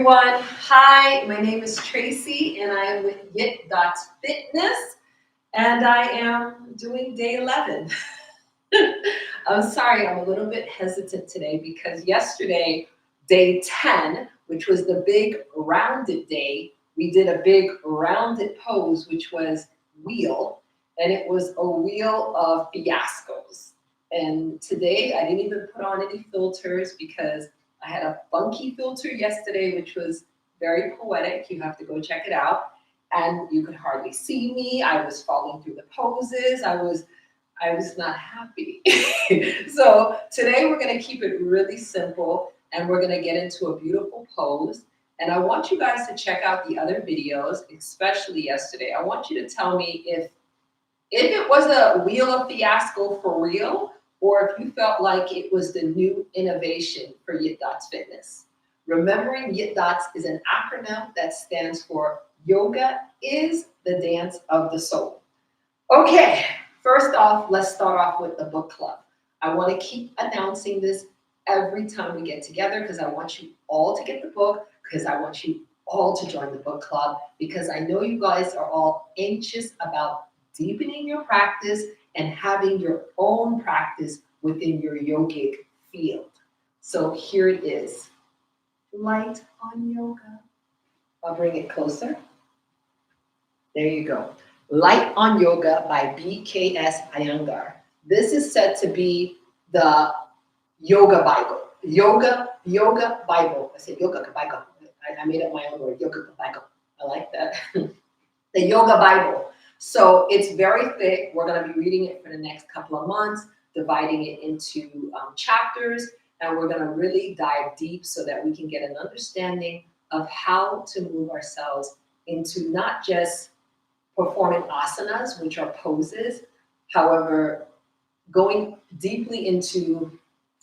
Everyone, hi, my name is Tracy and I am with YITDOTS Fitness and I am doing day 11. I'm sorry, I'm a little bit hesitant today because yesterday, day 10, which was the big rounded day, we did a big rounded pose, which was wheel, and it was a wheel of fiascos. And today I didn't even put on any filters because I had a funky filter yesterday, which was very poetic. You have to go check it out. And you could hardly see me. I was falling through the poses. I was not happy. So today we're going to keep it really simple and we're going to get into a beautiful pose. And I want you guys to check out the other videos, especially yesterday. I want you to tell me if it was a wheel of fiasco for real, or if you felt like it was the new innovation for YITDOTS Fitness. Remembering YITDOTS is an acronym that stands for Yoga is the Dance of the Soul. Okay, first off, let's start off with the book club. I want to keep announcing this every time we get together because I want you all to get the book, because I want you all to join the book club, because I know you guys are all anxious about deepening your practice and having your own practice within your yogic field. So here it is. Light on Yoga. I'll bring it closer. There you go. Light on Yoga by BKS Iyengar. This is said to be the Yoga Bible. Yoga Bible. I said Yoga Bible. I made up my own word, Yoga Bible. I like that. The Yoga Bible. So it's very thick. We're going to be reading it for the next couple of months, dividing it into chapters, and we're going to really dive deep so that we can get an understanding of how to move ourselves into not just performing asanas, which are poses, however, going deeply into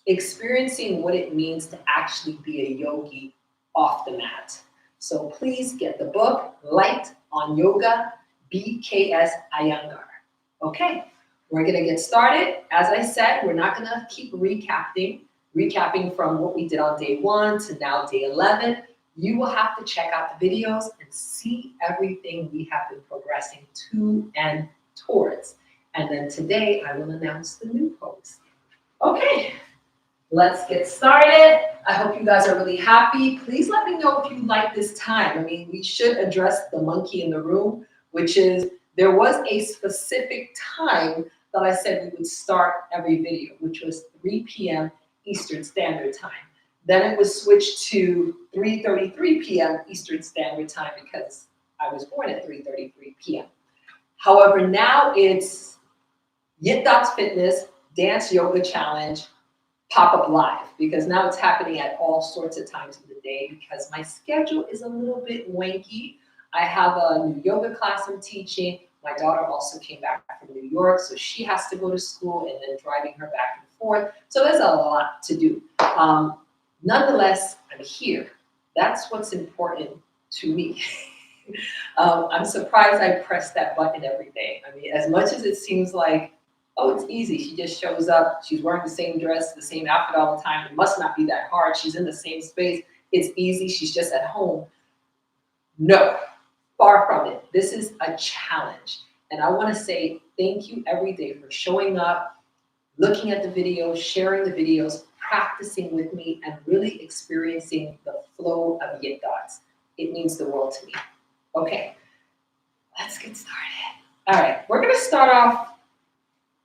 experiencing what it means to actually be a yogi off the mat. So please get the book, Light on Yoga, BKS Iyengar. Okay, we're gonna get started. As I said, we're not gonna keep recapping from what we did on day 1 to now day 11. You will have to check out the videos and see everything we have been progressing to and towards. And then today I will announce the new pose. Okay, let's get started. I hope you guys are really happy. Please let me know if you like this time. I mean, we should address the monkey in the room, which is there was a specific time that I said we would start every video, which was 3 p.m. Eastern Standard Time. Then it was switched to 3:33 p.m. Eastern Standard Time because I was born at 3:33 p.m. However, now it's YITDOTS Fitness Dance Yoga Challenge pop-up live, because now it's happening at all sorts of times of the day because my schedule is a little bit wanky. I have a new yoga class I'm teaching. My daughter also came back from New York, so she has to go to school and then driving her back and forth. So there's a lot to do. Nonetheless, I'm here. That's what's important to me. I'm surprised I press that button every day. I mean, as much as it seems like, oh, it's easy. She just shows up. She's wearing the same dress, the same outfit all the time. It must not be that hard. She's in the same space. It's easy. She's just at home. No, far from it. This is a challenge. And I want to say thank you every day for showing up, looking at the videos, sharing the videos, practicing with me, and really experiencing the flow of YITDOTS. It means the world to me. Okay, let's get started. All right, we're going to start off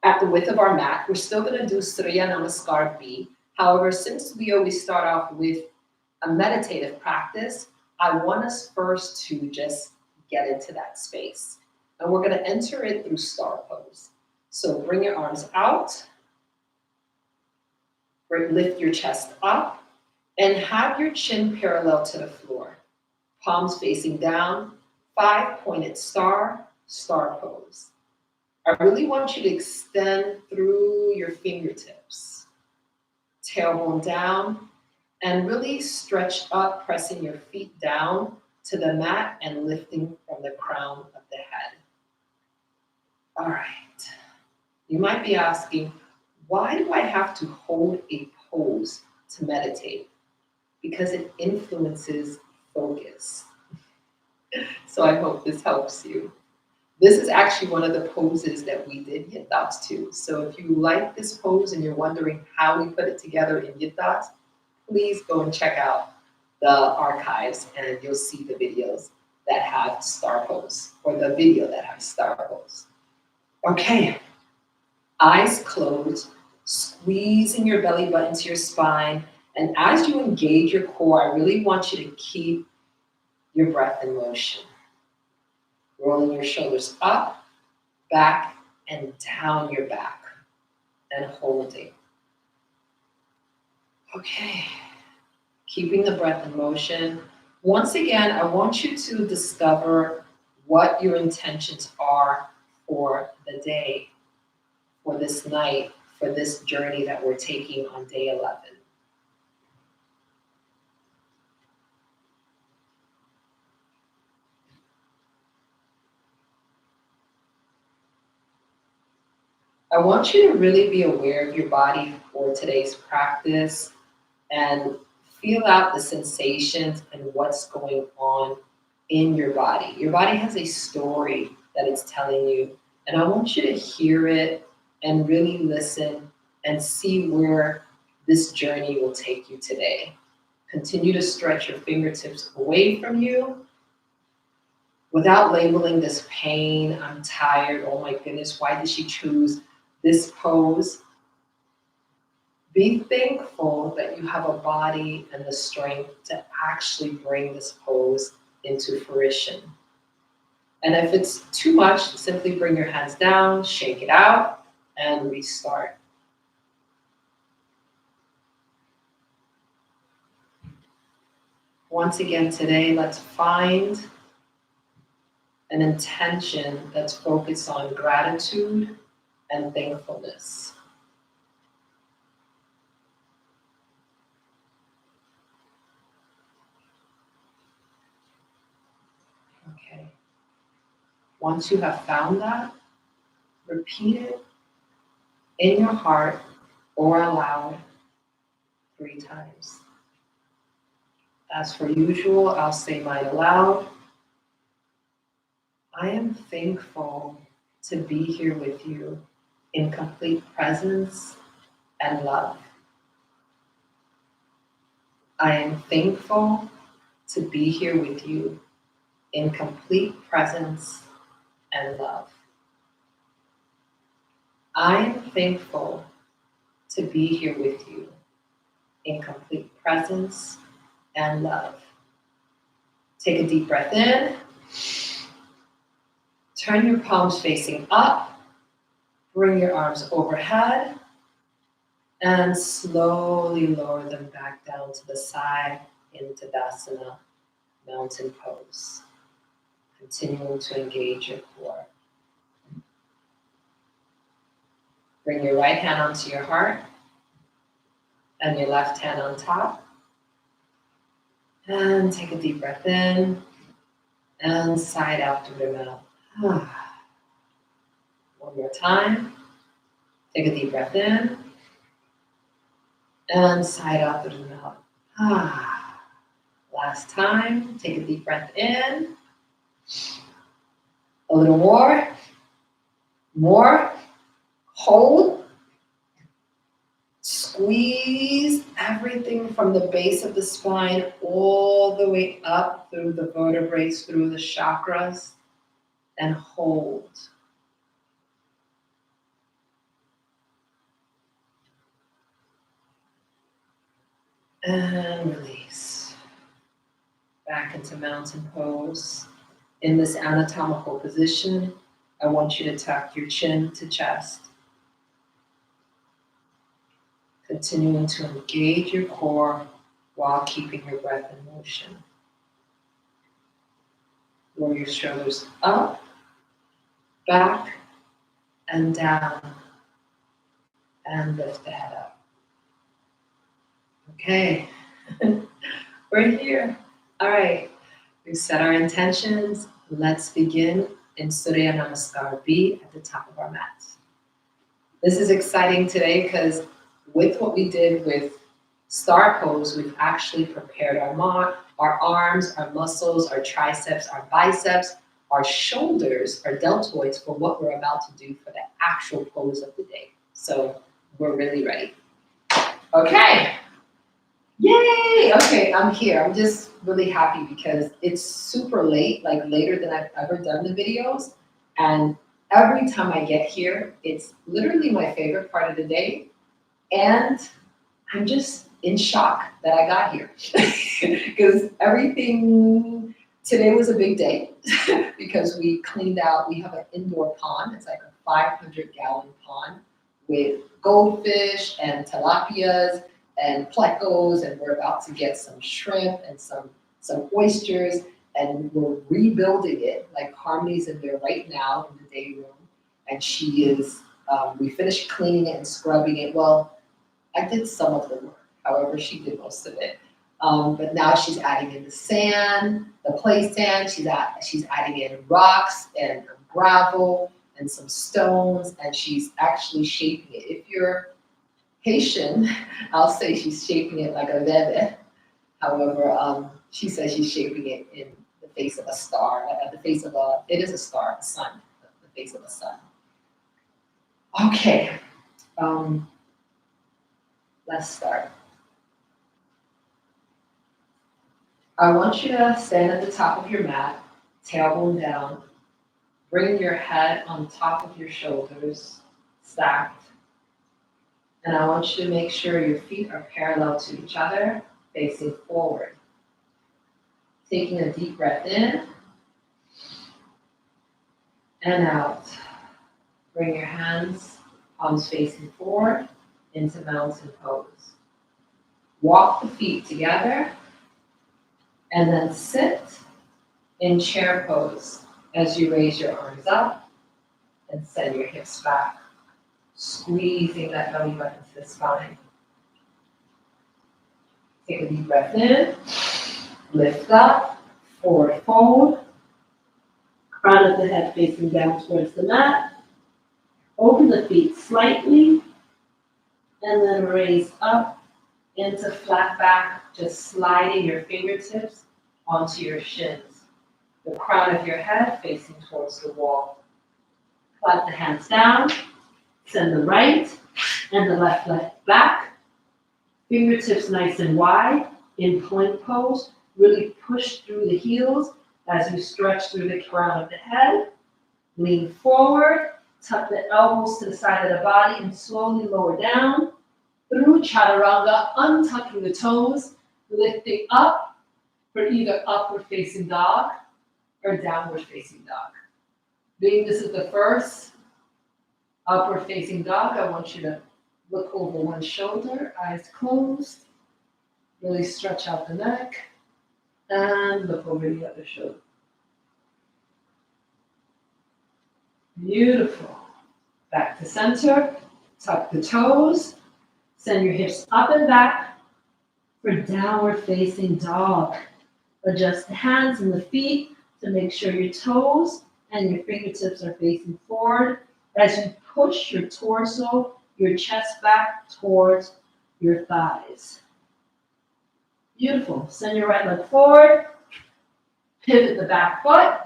at the width of our mat. We're still going to do Surya Namaskar B. However, since we always start off with a meditative practice, I want us first to just get into that space. And we're going to enter it through star pose. So bring your arms out. Lift your chest up and have your chin parallel to the floor. Palms facing down, 5-pointed star, star pose. I really want you to extend through your fingertips. Tailbone down and really stretch up, pressing your feet down to the mat and lifting from the crown of the head. All right. You might be asking, why do I have to hold a pose to meditate? Because it influences focus. So I hope this helps you. This is actually one of the poses that we did YITDOTS to. So if you like this pose and you're wondering how we put it together in YITDOTS, please go and check out the archives and you'll see the videos that have star pose, or the video that has star pose. Okay, eyes closed, squeezing your belly button to your spine. And as you engage your core, I really want you to keep your breath in motion. Rolling your shoulders up, back, and down your back, and holding. Okay, keeping the breath in motion. Once again, I want you to discover what your intentions are for the day, for this night, for this journey that we're taking on day 11. I want you to really be aware of your body for today's practice and feel out the sensations and what's going on in your body. Your body has a story that it's telling you, and I want you to hear it and really listen and see where this journey will take you today. Continue to stretch your fingertips away from you without labeling this pain. I'm tired. Oh my goodness, why did she choose this pose? Be thankful that you have a body and the strength to actually bring this pose into fruition. And if it's too much, simply bring your hands down, shake it out, and restart. Once again today, let's find an intention that's focused on gratitude and thankfulness. Okay. Once you have found that, repeat it in your heart or aloud 3 times. As for usual, I'll say mine aloud. I am thankful to be here with you in complete presence and love. I am thankful to be here with you in complete presence and love. I am thankful to be here with you in complete presence and love. Take a deep breath in. Turn your palms facing up. Bring your arms overhead and slowly lower them back down to the side into Tadasana, mountain pose. Continuing to engage your core. Bring your right hand onto your heart and your left hand on top. And take a deep breath in and side out through the mouth. One more time. Take a deep breath in and side out through the mouth. Last time. Take a deep breath in. A little more. More. Hold. Squeeze everything from the base of the spine all the way up through the vertebrae, through the chakras, and hold. And release. Back into mountain pose. In this anatomical position, I want you to tuck your chin to chest. Continuing to engage your core while keeping your breath in motion. Lower your shoulders up, back, and down. And lift the head up. Okay, we're here. All right, we've set our intentions. Let's begin in Surya Namaskar B at the top of our mat. This is exciting today because with what we did with Star pose, we've actually prepared our arms, our muscles, our triceps, our biceps, our shoulders, our deltoids for what we're about to do for the actual pose of the day. So we're really ready. Okay. Yay! Okay, I'm here. I'm just really happy because it's super late, like later than I've ever done the videos. And every time I get here, it's literally my favorite part of the day. And I'm just in shock that I got here because everything today was a big day because we cleaned out. We have an indoor pond. It's like a 500-gallon pond with goldfish and tilapias and plecos, and we're about to get some shrimp and some oysters, and we're rebuilding it. Like Harmony's in there right now in the day room, and she is. We finished cleaning it and scrubbing it. Well, I did some of the work. However, she did most of it. But now she's adding in the sand, the play sand. She's adding in rocks and gravel and some stones, and she's actually shaping it. If you're patient, I'll say she's shaping it like a bebe. However, she says she's shaping it in the face of a star, it is a star, a sun, the face of a sun. Okay, let's start. I want you to stand at the top of your mat, tailbone down, bring your head on top of your shoulders, stacked. And I want you to make sure your feet are parallel to each other, facing forward. Taking a deep breath in and out. Bring your hands, palms facing forward, into mountain pose. Walk the feet together and then sit in chair pose as you raise your arms up and send your hips back, squeezing that belly button to the spine. Take a deep breath in, lift up, forward fold, crown of the head facing down towards the mat. Open the feet slightly, and then raise up into flat back, just sliding your fingertips onto your shins. The crown of your head facing towards the wall. Clap the hands down, send the right and the left leg back. Fingertips nice and wide in plank pose. Really push through the heels as you stretch through the crown of the head. Lean forward, tuck the elbows to the side of the body and slowly lower down. Through chaturanga, untucking the toes, lifting up for either upward facing dog or downward facing dog. Being this is the first upward facing dog, I want you to look over one shoulder, eyes closed, really stretch out the neck, and look over the other shoulder. Beautiful. Back to center, tuck the toes, send your hips up and back for downward facing dog. Adjust the hands and the feet to make sure your toes and your fingertips are facing forward as you push your torso, your chest back towards your thighs. Beautiful. Send your right leg forward, pivot the back foot,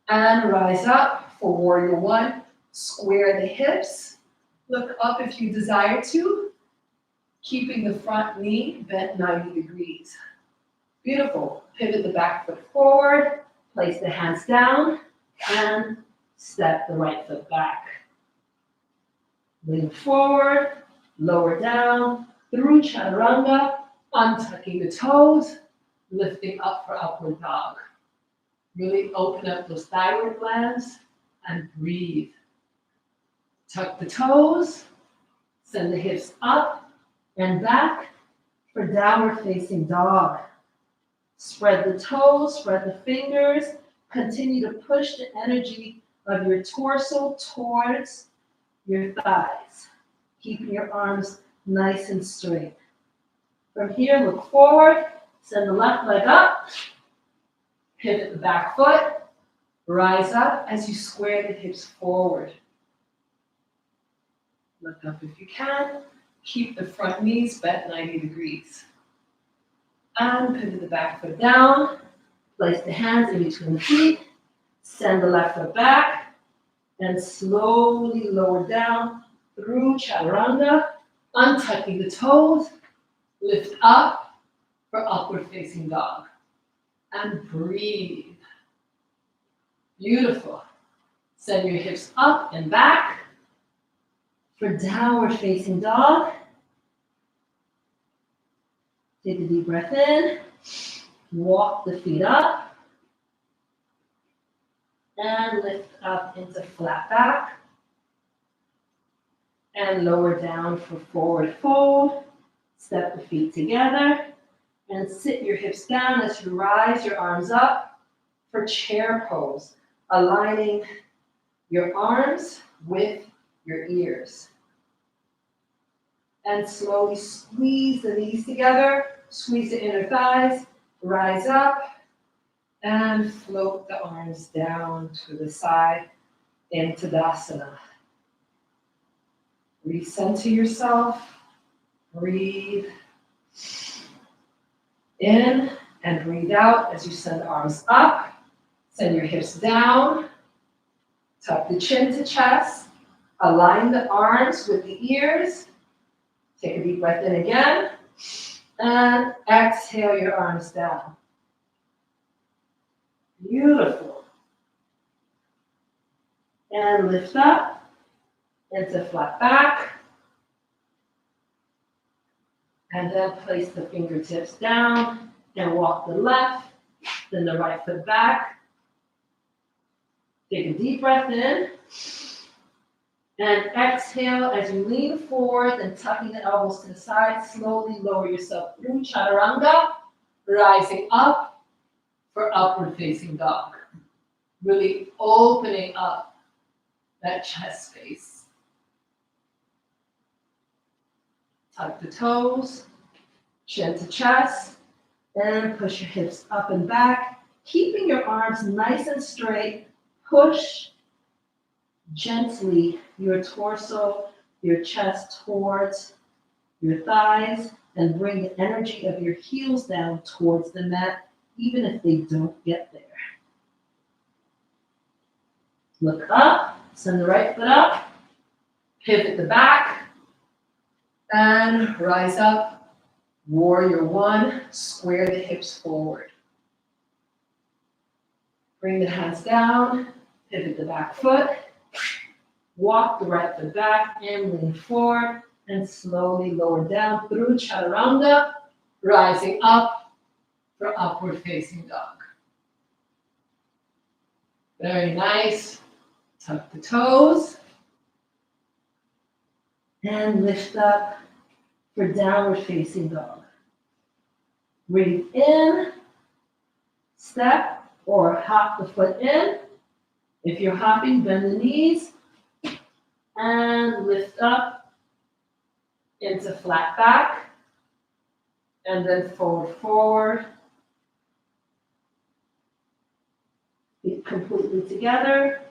and rise up for warrior one. Square the hips. Look up if you desire to, keeping the front knee bent 90 degrees. Beautiful. Pivot the back foot forward, place the hands down, and step the right foot back. Lean forward, lower down, through chaturanga, untucking the toes, lifting up for upward dog. Really open up those thyroid glands and breathe. Tuck the toes, send the hips up and back for downward facing dog. Spread the toes, spread the fingers, continue to push the energy of your torso towards your thighs, keeping your arms nice and straight. From here, look forward, send the left leg up, pivot the back foot, rise up as you square the hips forward. Look up if you can, Keep the front knees bent 90 degrees. And pivot the back foot down. Place the hands in between the feet. Send the left foot back. And slowly lower down through chaturanga. Untucking the toes. Lift up for upward facing dog. And breathe. Beautiful. Send your hips up and back for downward facing dog. Take a deep breath in. Walk the feet up. And lift up into flat back. And lower down for forward fold. Step the feet together. And sit your hips down as you rise your arms up for chair pose. Aligning your arms with your ears. And slowly squeeze the knees together. Squeeze the inner thighs. Rise up. And float the arms down to the side into Tadasana. Recenter yourself. Breathe in and breathe out as you send the arms up. Send your hips down. Tuck the chin to chest. Align the arms with the ears. Take a deep breath in again. And exhale your arms down. Beautiful. And lift up into flat back. And then place the fingertips down and walk the left, then the right foot back. Take a deep breath in. And exhale as you lean forward and tucking the elbows to the side. Slowly lower yourself through chaturanga, rising up for upward facing dog. Really opening up that chest space. Tuck the toes, chin to chest, and push your hips up and back. Keeping your arms nice and straight. Push gently your torso, your chest towards your thighs, and bring the energy of your heels down towards the mat, even if they don't get there. Look up, send the right foot up, pivot the back, and rise up. Warrior one, square the hips forward. Bring the hands down, pivot the back foot, walk the right foot back and lean forward, and slowly lower down through chaturanga, rising up for upward facing dog. Very nice. Tuck the toes and lift up for downward facing dog. Breathe in, step or hop the foot in. If you're hopping, bend the knees and lift up into flat back and then fold forward. Feet completely together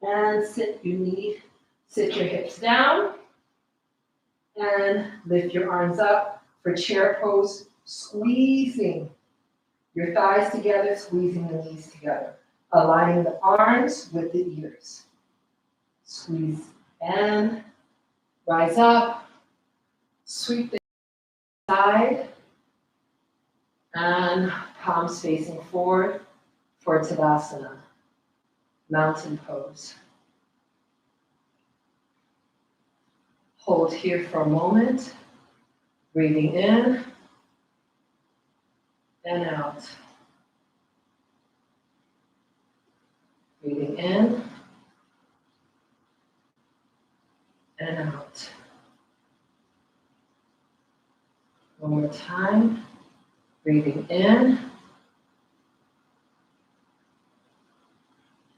and sit your hips down and lift your arms up for chair pose, squeezing your thighs together, squeezing the knees together, aligning the arms with the ears. Squeeze and rise up, sweep the side, and palms facing forward for Tadasana, mountain pose. Hold here for a moment, breathing in and out. Breathing in and out. One more time. Breathing in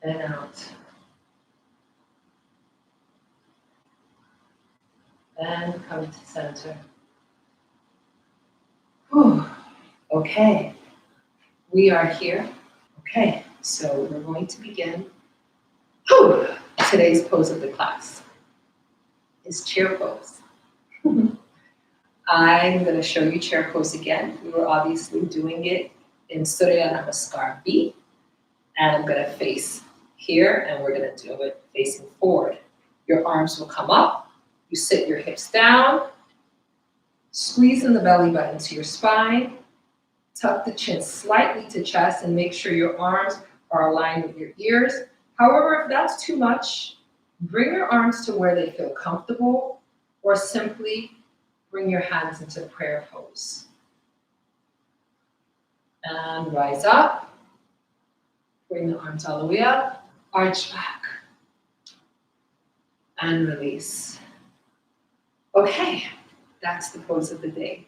and out. And come to center. Whew. Okay, we are here. Okay, so we're going to begin. Today's pose of the class is chair pose. I'm going to show you chair pose again. We were obviously doing it in Surya Namaskar B. And I'm going to face here, and we're going to do it facing forward. Your arms will come up. You sit your hips down. Squeeze in the belly button to your spine. Tuck the chin slightly to chest and make sure your arms are aligned with your ears. However, if that's too much, bring your arms to where they feel comfortable, or simply bring your hands into prayer pose. And rise up. Bring the arms all the way up. Arch back. And release. Okay, that's the pose of the day.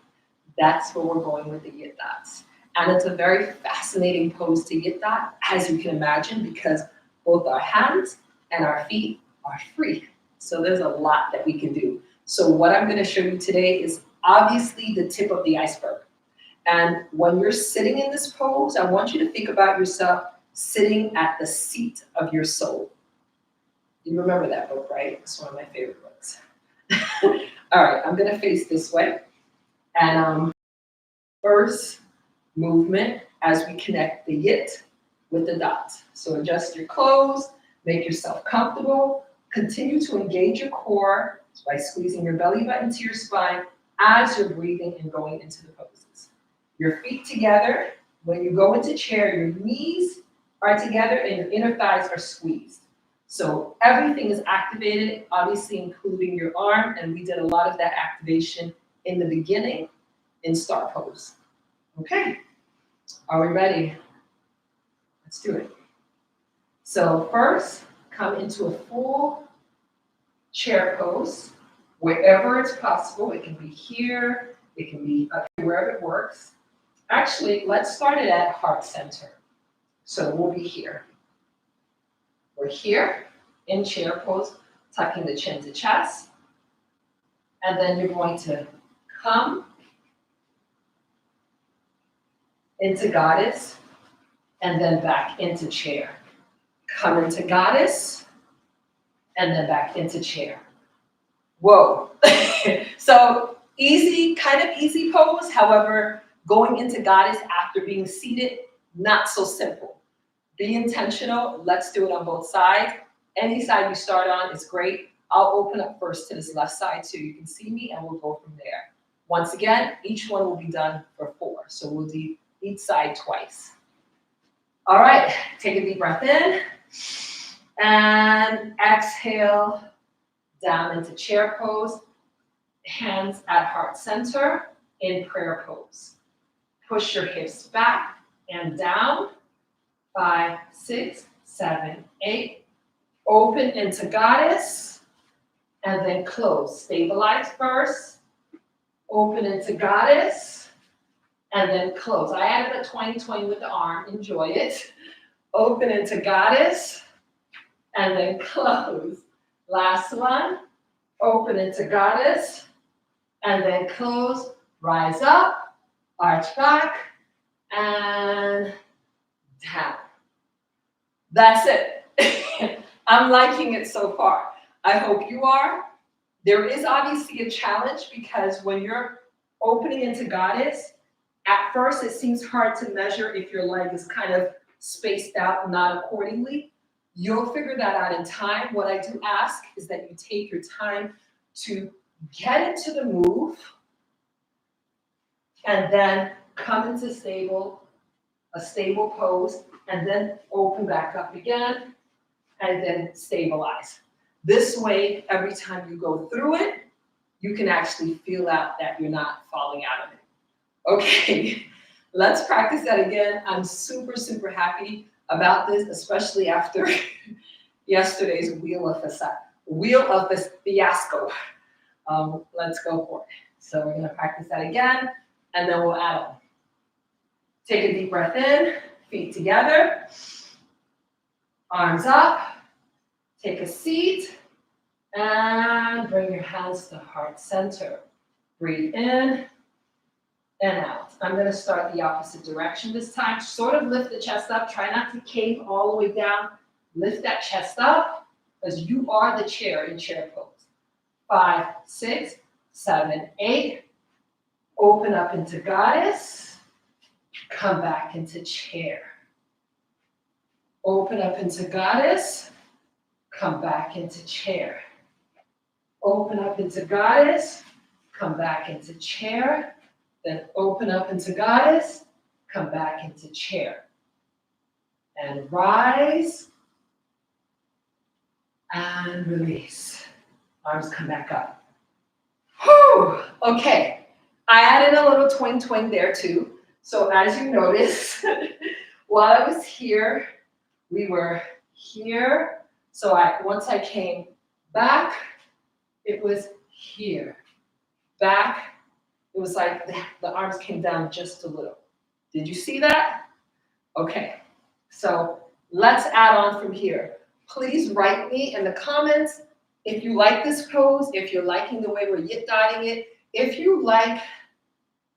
That's where we're going with the YITDOTS. And it's a very fascinating pose to YITDOT, as you can imagine, because both our hands and our feet are free. So there's a lot that we can do. So what I'm going to show you today is obviously the tip of the iceberg. And when you're sitting in this pose, I want you to think about yourself sitting at the seat of your soul. You remember that book, right? It's one of my favorite books. All right, I'm going to face this way. And first movement as we connect the YIT with the dot. So adjust your clothes, make yourself comfortable, continue to engage your core by squeezing your belly button to your spine as you're breathing and going into the poses. Your feet together. When you go into chair, your knees are together and your inner thighs are squeezed. So everything is activated, obviously including your arm, and we did a lot of that activation in the beginning in star pose. Okay, are we ready? Let's do it. So first, come into a full chair pose, wherever it's possible. It can be here, it can be up here, wherever it works. Actually, let's start it at heart center. So we'll be here. We're here in chair pose, tucking the chin to chest. And then you're going to come into goddess, and then back into chair. Come into goddess, and then back into chair. Whoa. So easy, kind of easy pose. However, going into goddess after being seated, not so simple. Be intentional. Let's do it on both sides. Any side you start on is great. I'll open up first to this left side so you can see me, and we'll go from there. Once again, each one will be done for 4. So we'll do each side twice. All right, take a deep breath in and exhale down into chair pose. Hands at heart center in prayer pose. Push your hips back and down. 5, 6, 7, 8. Open into goddess and then close. Stabilize first. Open into goddess and then close. I added a 20-20 with the arm. Enjoy it. Open into goddess and then close. Last one. Open into goddess and then close. Rise up, arch back, and down. That's it. I'm liking it so far. I hope you are. There is obviously a challenge because when you're opening into goddess, at first it seems hard to measure if your leg is kind of spaced out, not accordingly. You'll figure that out in time. What I do ask is that you take your time to get into the move and then come into a stable pose, and then open back up again, and then stabilize. This way, every time you go through it, you can actually feel out that you're not falling out of it. Okay, let's practice that again. I'm super, super happy about this, especially after yesterday's wheel of the fiasco. Let's go for it. So we're gonna practice that again, and then we'll add on. Take a deep breath in, feet together, arms up, take a seat, and bring your hands to heart center. Breathe in and out. I'm going to start the opposite direction this time. Sort of lift the chest up. Try not to cave all the way down. Lift that chest up as you are the chair in chair pose. 5, 6, 7, 8. Open up into goddess. Come back into chair. Open up into goddess. Come back into chair. Open up into goddess. Come back into chair. Then open up into goddess. Come back into chair. And rise. And release. Arms come back up. Whew. Okay. I added a little twing there too. So as you notice, while I was here, we were here. So once I came back, it was here. Back, it was like the arms came down just a little. Did you see that? Okay. So let's add on from here. Please write me in the comments if you like this pose, if you're liking the way we're yit-dotting it, if you like,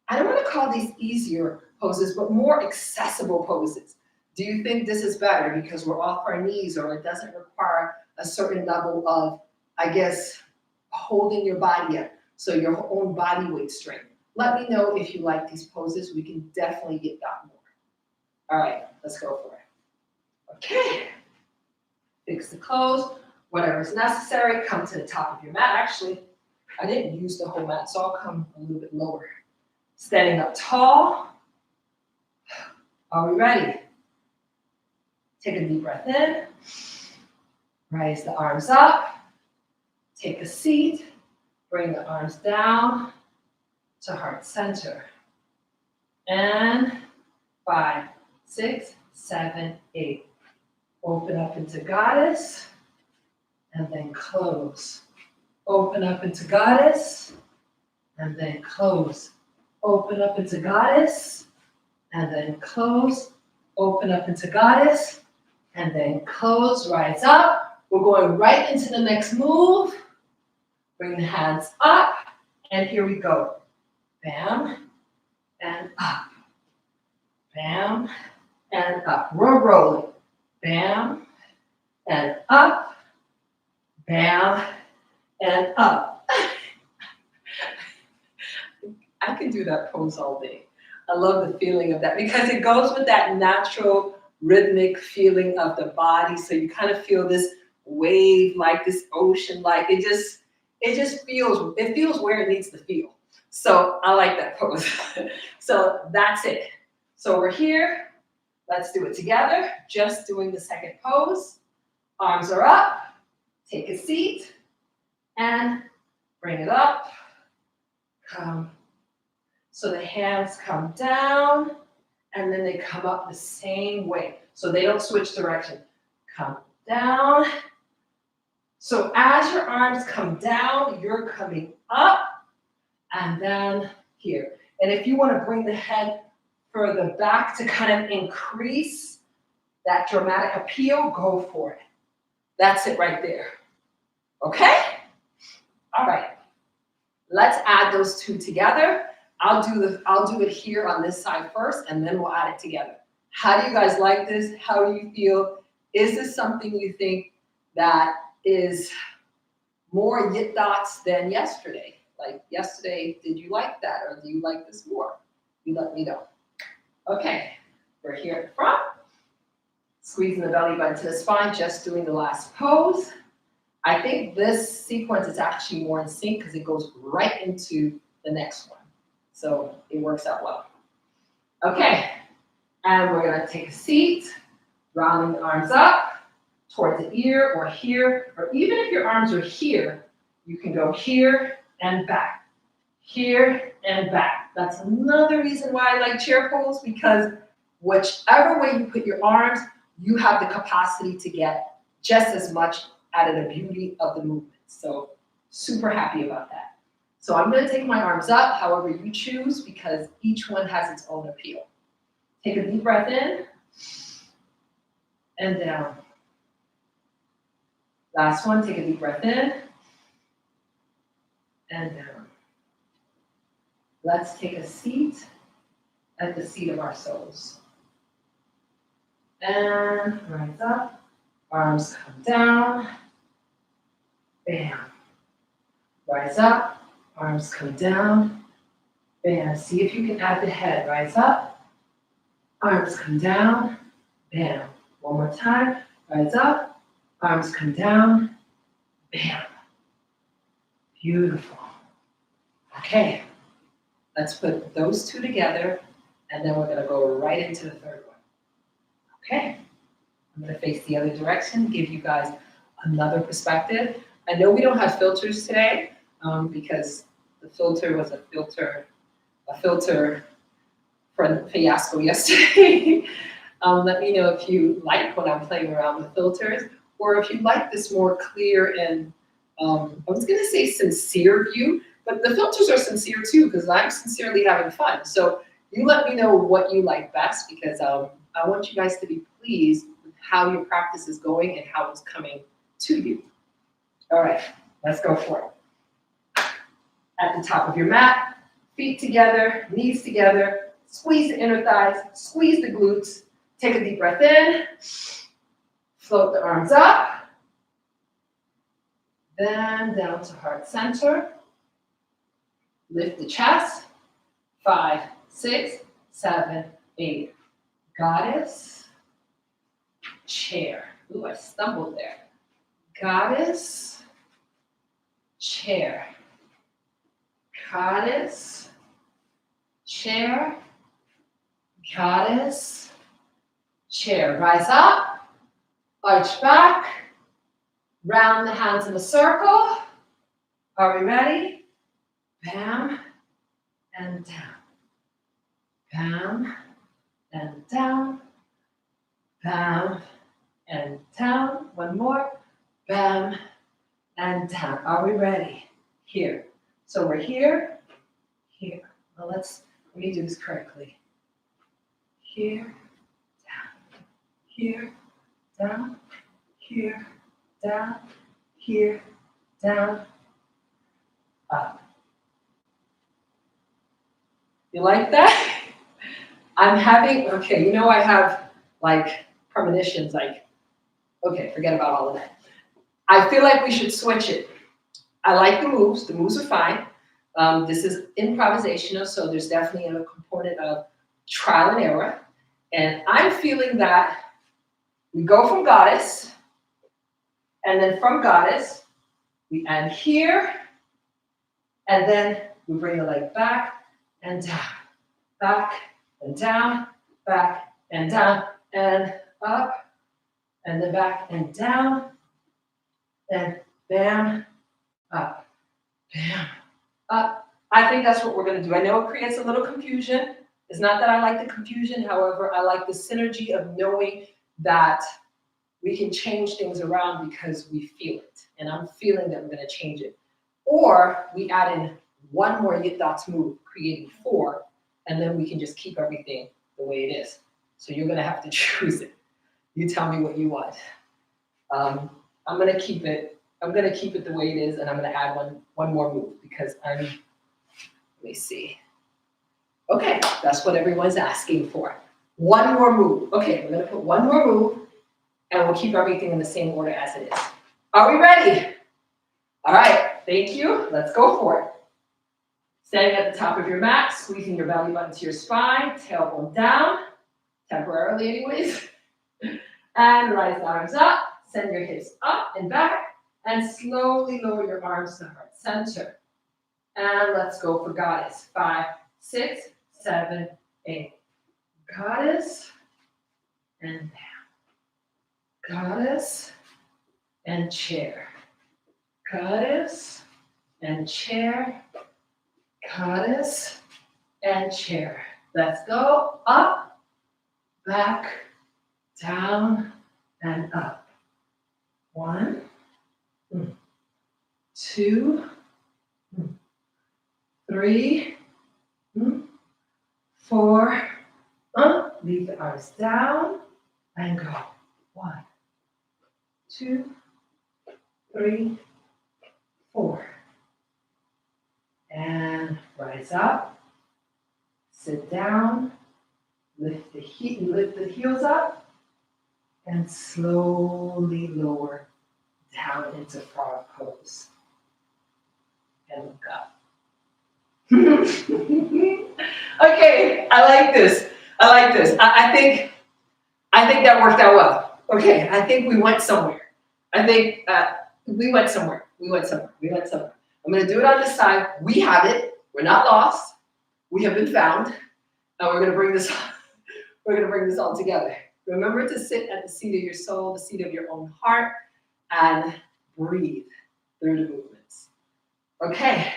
I don't want to call these easier poses, but more accessible poses. Do you think this is better because we're off our knees, or it doesn't require a certain level of, I guess, holding your body up, so your own body weight strength? Let me know if you like these poses. We can definitely get that more. All right, let's go for it. Okay. Fix the clothes, whatever's necessary. Come to the top of your mat. Actually, I didn't use the whole mat, so I'll come a little bit lower. Standing up tall. Are we ready? Take a deep breath in. Raise the arms up. Take a seat. Bring the arms down to heart center. And 5, 6, 7, 8. Open up into goddess. And then close. Open up into goddess. And then close. Open up into goddess. And then close. Open up into goddess. And then close. Rise up. We're going right into the next move. Bring the hands up. And here we go. Bam. And up. Bam. And up. We're rolling. Bam. And up. Bam. And up. I can do that pose all day. I love the feeling of that because it goes with that natural rhythmic feeling of the body. So you kind of feel this wave, like this ocean, like it just feels, it feels where it needs to feel. So I like that pose. So that's it. So we're here. Let's do it together. Just doing the second pose. Arms are up. Take a seat and bring it up. Come. So the hands come down and then they come up the same way. So they don't switch direction. Come down. So as your arms come down, you're coming up and then here. And if you want to bring the head further back to kind of increase that dramatic appeal, go for it. That's it right there. Okay? All right. Let's add those two together. I'll do it here on this side first, and then we'll add it together. How do you guys like this? How do you feel? Is this something you think that is more YITDOTS than yesterday? Like yesterday, did you like that, or do you like this more? You let me know. Okay, we're here at the front. Squeezing the belly button to the spine, just doing the last pose. I think this sequence is actually more in sync because it goes right into the next one. So it works out well. Okay, and we're gonna take a seat, rounding the arms up towards the ear or here, or even if your arms are here, you can go here and back, here and back. That's another reason why I like chair pose, because whichever way you put your arms, you have the capacity to get just as much out of the beauty of the movement. So super happy about that. So I'm going to take my arms up, however you choose, because each one has its own appeal. Take a deep breath in and down. Last one, take a deep breath in and down. Let's take a seat at the seat of our souls. And rise up, arms come down, bam. Rise up, arms come down, Bam. See if you can add the head. Rise up. Arms come down. Bam. One more time. Rise up. Arms come down. Bam. Beautiful. Okay. Let's put those two together, and then we're going to go right into the third one. Okay. I'm going to face the other direction, give you guys another perspective. I know we don't have filters today because the filter was a filter fiasco yesterday. Let me know if you like when I'm playing around with filters, or if you like this more clear and, I was going to say sincere view, but the filters are sincere too, because I'm sincerely having fun. So you let me know what you like best, because I want you guys to be pleased with how your practice is going and how it's coming to you. All right, let's go for it. At the top of your mat, feet together, knees together, squeeze the inner thighs, squeeze the glutes, take a deep breath in, float the arms up, then down to heart center, lift the chest, 5, 6, 7, 8, goddess, chair. Ooh, I stumbled there. Goddess, chair, goddess, chair, goddess, chair. Rise up, arch back, round the hands in a circle. Are we ready? Bam, and down. Bam, and down. Bam, and down. One more. Bam, and down. Are we ready? Here. So we're here, here. Well, let me do this correctly. Here, down. Here, down. Here, down. Here, down. Up. You like that? I'm having, okay, you know I have like premonitions, like, okay, forget about all of that. I feel like we should switch it. I like the moves are fine. This is improvisational, so there's definitely a component of trial and error. And I'm feeling that we go from goddess, and then from goddess, we end here, and then we bring the leg back and down, back and down, back and down, and up, and then back and down, and bam, up, bam, up. I think that's what we're going to do. I know it creates a little confusion. It's not that I like the confusion. However, I like the synergy of knowing that we can change things around because we feel it. And I'm feeling that we're going to change it. Or we add in one more YITDOTS move, creating 4, and then we can just keep everything the way it is. So you're going to have to choose it. You tell me what you want. I'm going to keep it the way it is, and I'm going to add one more move because let me see. Okay, that's what everyone's asking for. One more move. Okay, we're going to put one more move, and we'll keep everything in the same order as it is. Are we ready? All right, thank you. Let's go for it. Standing at the top of your mat, squeezing your belly button to your spine, tailbone down, temporarily anyways. And rise the arms up, send your hips up and back, and slowly lower your arms to heart center. And let's go for goddess. 5, 6, 7, 8. Goddess, and down. Goddess, and chair. Goddess, and chair. Goddess, and chair. Let's go up, back, down, and up. 1, 2, 3, 4. Leave the arms down and go. 1, 2, 3, 4. And rise up, sit down, lift the heels up, and slowly lower down into frog pose. And look up. Okay, I like this. I think that worked out well. Okay, I think we went somewhere. I think we went somewhere. I'm going to do it on this side. We have it. We're not lost. We have been found. Now we're going to bring this. We're going to bring this all together. Remember to sit at the seat of your soul, the seat of your own heart, and breathe through the movements. Okay,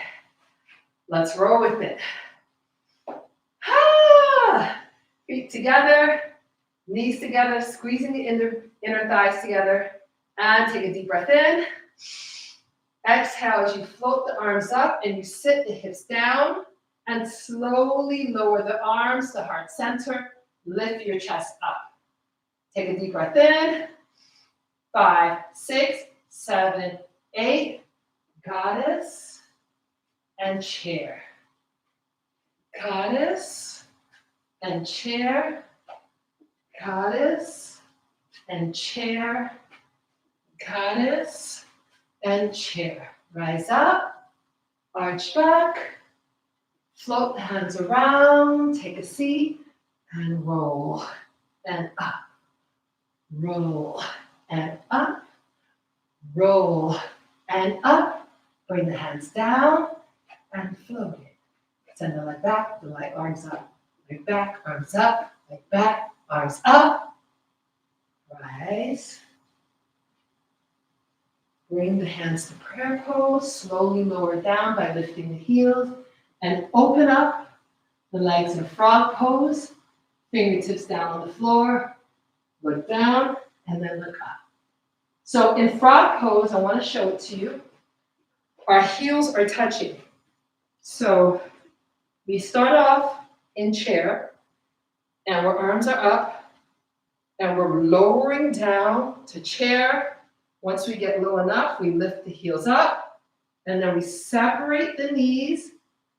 let's roll with it. Feet together, knees together, squeezing the inner thighs together, and take a deep breath in. Exhale as you float the arms up and you sit the hips down and slowly lower the arms to heart center. Lift your chest up. Take a deep breath in. 5, 6, 7, 8. Goddess and chair. Goddess and chair. Goddess and chair. Goddess and chair. Rise up. Arch back. Float the hands around. Take a seat. And roll. And up. Roll. And up. Roll. And up. Bring the hands down. And float it. Send the leg back. The leg arms up. Leg back. Arms up. Leg back. Arms up. Rise. Bring the hands to prayer pose. Slowly lower down by lifting the heels. And open up the legs in frog pose. Fingertips down on the floor. Look down and then look up. So in frog pose, I want to show it to you. Our heels are touching. So we start off in chair and our arms are up and we're lowering down to chair. Once we get low enough, we lift the heels up and then we separate the knees,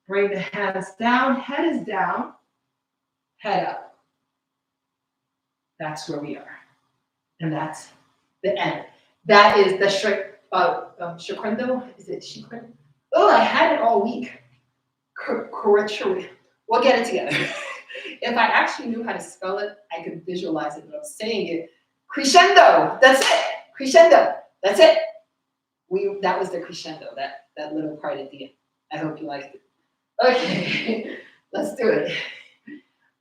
bring the hands down, head is down, head up. That's where we are. And that's the end. That is the Shakrando. Is it Shakrando? Oh, I had it all week. We'll get it together. If I actually knew how to spell it, I could visualize it, but I'm saying it. Crescendo. That's it. Crescendo. That's it. That was the crescendo, that little part at the end. I hope you liked it. Okay, let's do it.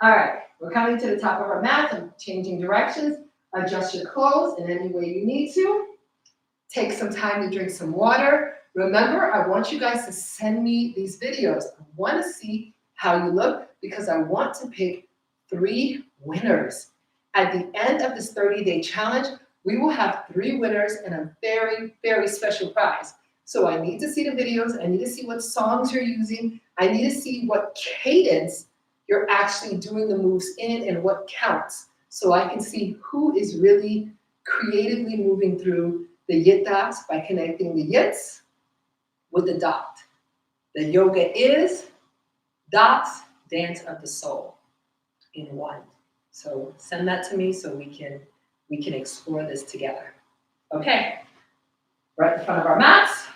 All right, we're coming to the top of our mat. I'm changing directions. Adjust your clothes in any way you need to. Take some time to drink some water. Remember, I want you guys to send me these videos. I want to see how you look because I want to pick 3 winners. At the end of this 30-day challenge, we will have 3 winners and a very, very special prize. So I need to see the videos. I need to see what songs you're using. I need to see what cadence you're actually doing the moves in and what counts. So I can see who is really creatively moving through the YIT dots by connecting the yits with the dot. The yoga is dots, dance of the soul in one. So send that to me so we can explore this together. Okay, right in front of our mats.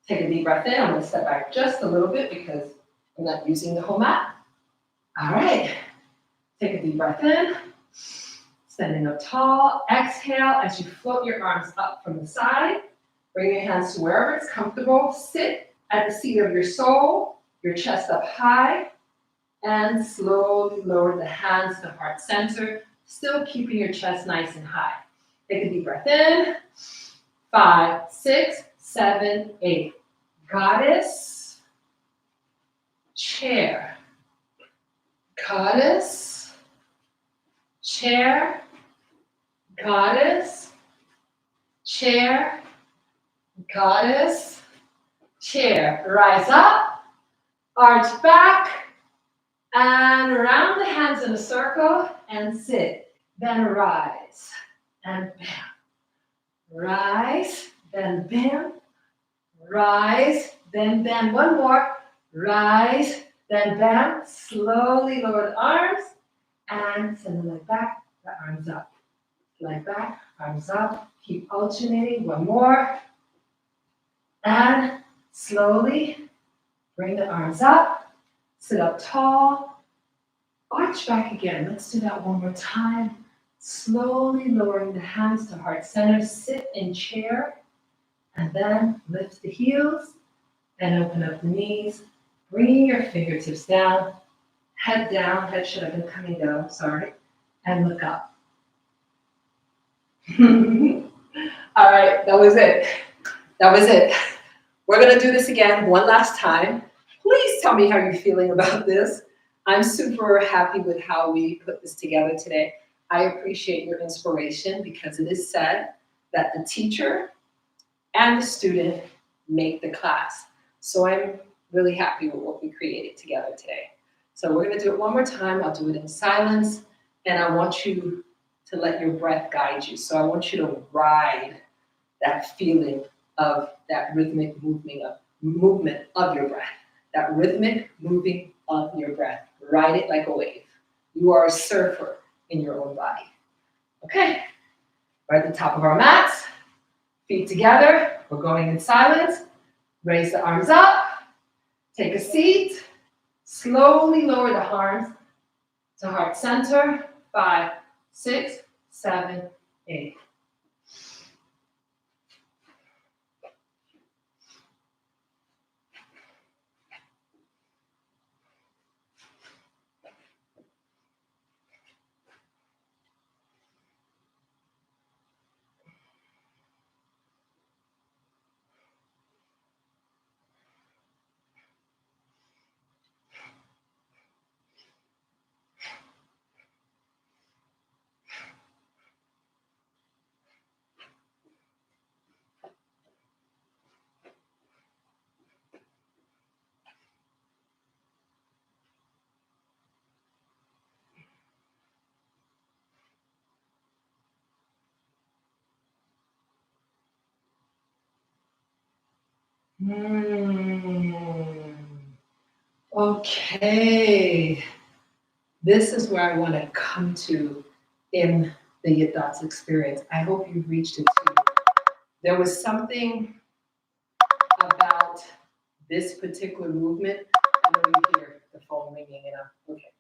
Take a deep breath in. I'm going to step back just a little bit because I'm not using the whole mat. All right, take a deep breath in. Standing up tall. Exhale as you float your arms up from the side. Bring your hands to wherever it's comfortable. Sit at the seat of your soul, your chest up high, and slowly lower the hands to heart center, still keeping your chest nice and high. Take a deep breath in. 5, 6, 7, 8. Goddess, chair. Goddess, chair. Goddess, chair. Goddess, chair. Rise up, arch back, and round the hands in a circle and sit. Then rise and bam. Rise, then bam. Rise, then bam. One more. Rise, then bam. Slowly lower the arms and send the leg back, the arms up. Leg back, arms up. Keep alternating. One more. And slowly Bring the arms up, sit up tall, arch back again. Let's do that one more time. Slowly lowering the hands to heart center, sit in chair, and then lift the heels and open up the knees, bringing your fingertips down, head should have been coming down, sorry, and look up. All right, that was it. We're gonna do this again one last time. Please tell me how you're feeling about this. I'm super happy with how we put this together today. I appreciate your inspiration because it is said that the teacher and the student make the class. So I'm really happy with what we created together today. So we're gonna do it one more time. I'll do it in silence, and I want you to let your breath guide you. So I want you to ride that feeling of that rhythmic movement of your breath. That rhythmic moving of your breath. Ride it like a wave. You are a surfer in your own body. Okay, we're at the top of our mats, feet together. We're going in silence. Raise the arms up, take a seat. Slowly lower the arms to heart center. 5, 6, 7, 8. Okay. This is where I want to come to in the YITDOTS experience. I hope you've reached it too. There was something about this particular movement. I know you hear the phone ringing, and okay.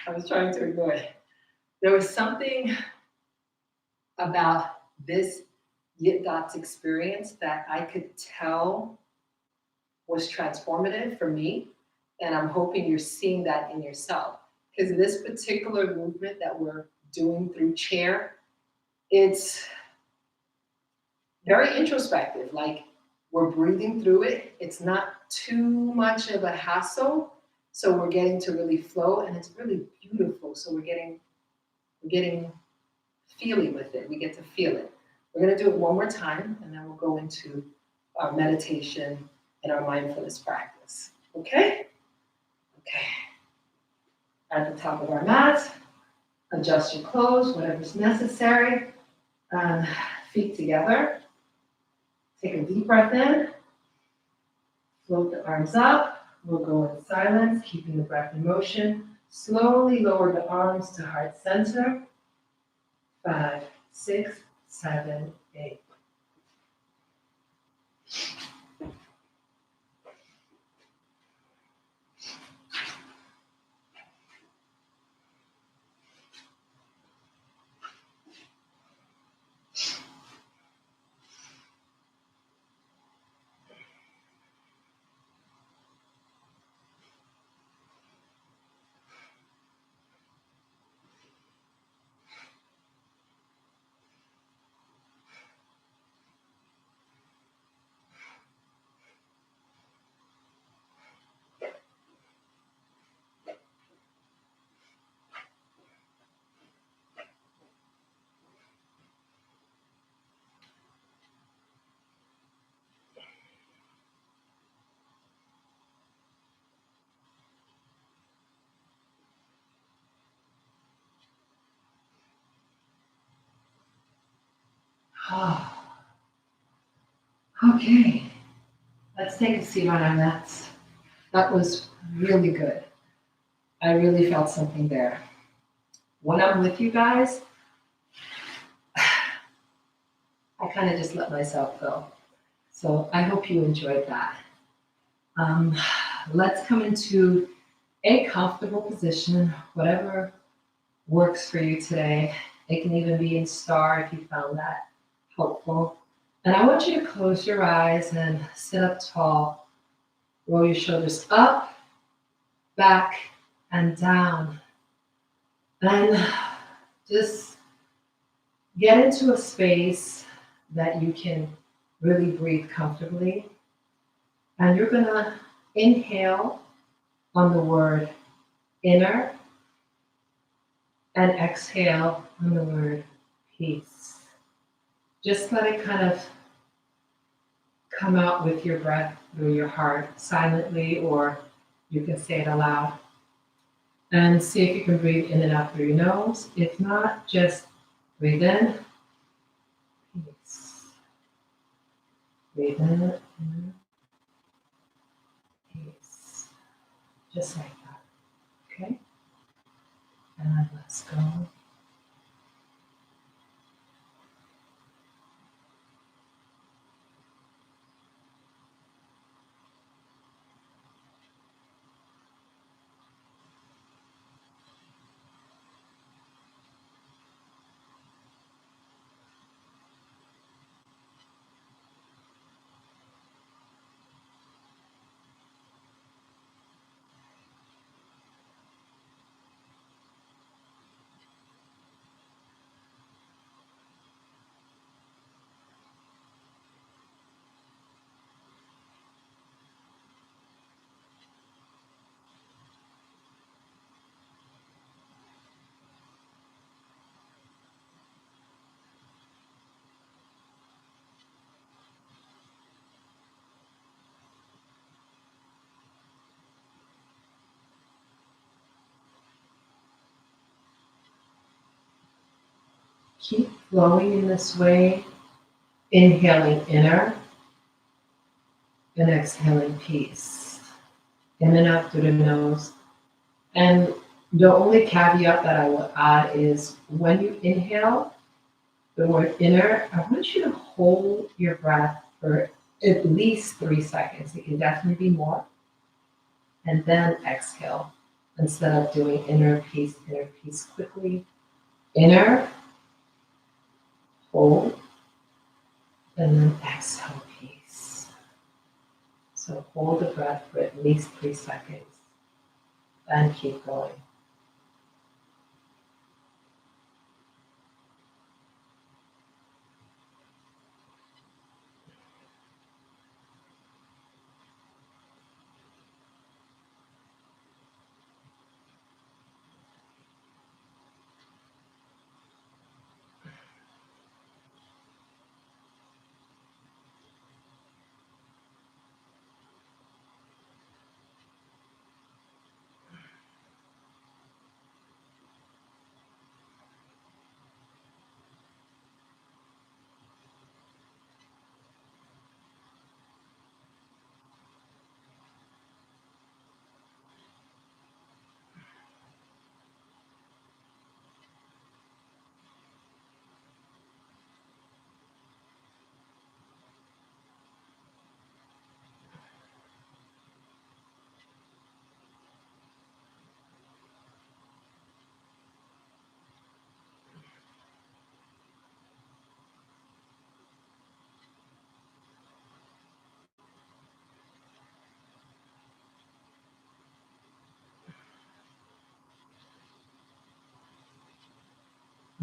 I was trying to ignore it. There was something about this YITDOTS experience that I could tell was transformative for me, and I'm hoping you're seeing that in yourself. Because this particular movement that we're doing through chair, it's very introspective. Like, we're breathing through it. It's not too much of a hassle, so we're getting to really flow, and it's really beautiful. So we're getting feely with it. We get to feel it. We're going to do it one more time, and then we'll go into our meditation and our mindfulness practice. Okay? Okay. At the top of our mat, adjust your clothes, whatever's necessary. Feet together. Take a deep breath in. Float the arms up. We'll go in silence, keeping the breath in motion. Slowly lower the arms to heart center. 5, 6, 7, 8. Okay, let's take a seat on our mats. That was really good. I really felt something there. When I'm with you guys, I kind of just let myself go. So I hope you enjoyed that. Let's come into a comfortable position, whatever works for you today. It can even be in star if you found that helpful. And I want you to close your eyes and sit up tall. Roll your shoulders up, back, and down. And just get into a space that you can really breathe comfortably. And you're going to inhale on the word inner and exhale on the word peace. Just let it kind of come out with your breath through your heart silently, or you can say it aloud. And see if you can breathe in and out through your nose. If not, just breathe in, peace. Breathe in, peace. Just like that, okay? And let's go. Keep flowing in this way, inhaling inner and exhaling peace. In and out through the nose. And the only caveat that I will add is when you inhale the word inner, I want you to hold your breath for at least 3 seconds. It can definitely be more. And then exhale instead of doing inner peace quickly. Inner, hold, and then exhale peace. So hold the breath for at least 3 seconds and keep going.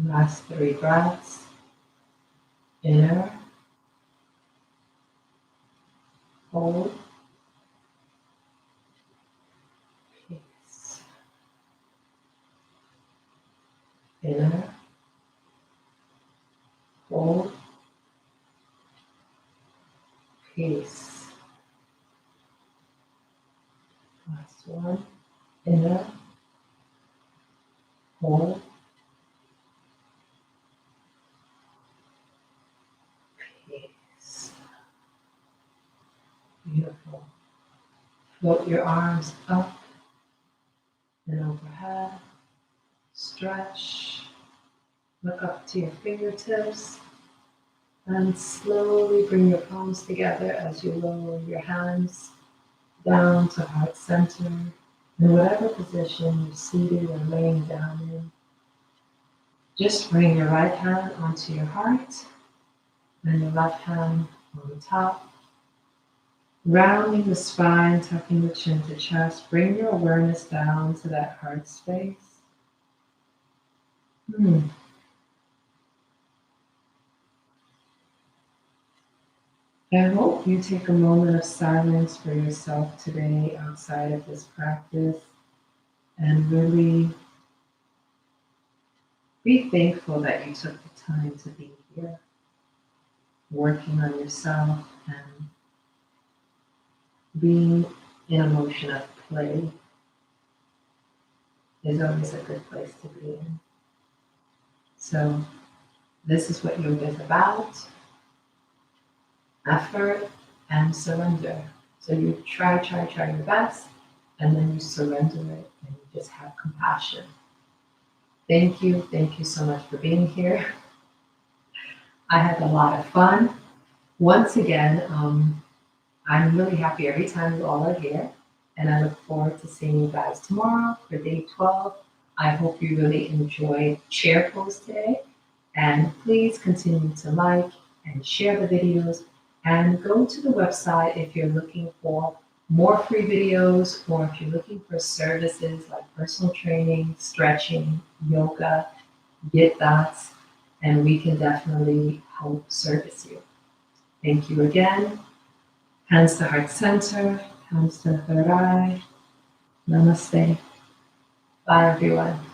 Last 3 breaths. Inner, hold, peace. Inner, hold, peace. Last one. Inner, hold, peace. Beautiful. Float your arms up and overhead. Stretch. Look up to your fingertips. And slowly bring your palms together as you lower your hands down to heart center. In whatever position you're seated or laying down in, just bring your right hand onto your heart and your left hand on the top. Rounding the spine, tucking the chin to chest, bring your awareness down to that heart space. I hope you take a moment of silence for yourself today outside of this practice and really be thankful that you took the time to be here, working on yourself and being in a motion of play is always a good place to be in. So this is what yoga is about, effort and surrender. So you try your best, and then you surrender it and you just have compassion. Thank you so much for being here. I had a lot of fun. Once again, I'm really happy every time you all are here, and I look forward to seeing you guys tomorrow for day 12. I hope you really enjoyed chair pose today, and please continue to like and share the videos, and go to the website if you're looking for more free videos, or if you're looking for services like personal training, stretching, yoga, YITDOTS, and we can definitely help service you. Thank you again. Hands to heart center, hands to third eye. Namaste. Bye everyone.